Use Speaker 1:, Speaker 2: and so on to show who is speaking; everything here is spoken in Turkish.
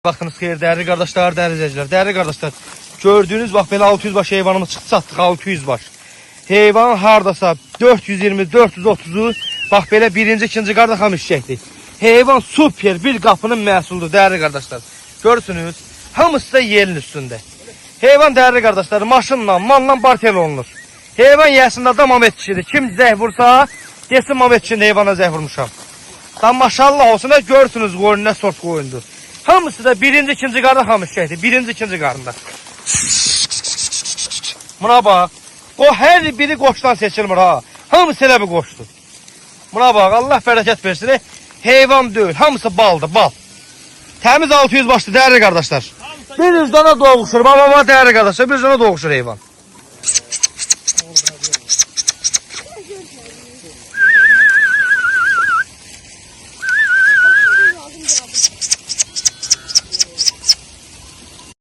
Speaker 1: Bakınız xeyir, değerli kardeşler, değerli izleyiciler, değerli kardeşler. Gördüğünüz bak böyle 600 baş heyvanımız çıktı, sattık 600 baş. Heyvan hardasa 420-430'u bak böyle birinci, ikinci qarda xamışçəkdir. Heyvan süper bir qapının məhsuludur değerli kardeşler. Görürsünüz, hamısı da yerin üstünde. Heyvan değerli kardeşler maşınla, malla bartel olunur. Heyvan yəsində da mamet kişidir. Kim zəh vursa, desin mamet kişinin heyvana zəh vurmuşam. Tam maşallah olsun da görürsünüz qoyun nə sort qoyundur. Hamısı da birinci, ikinci qarda xamışçəkdir. Birinci, ikinci qarında. Buna bak. O her biri qoçdan seçilmir ha. Hamısı elə bir qoçdur. Buna bak, Allah bərəkət versin. Heyvan deyil, hamısı baldır, bal. Təmiz 600 başlı değerli kardeşler. Bir yüzdana doğuşur, baba değerli kardeşler, bir yüzdana doğuşur heyvan.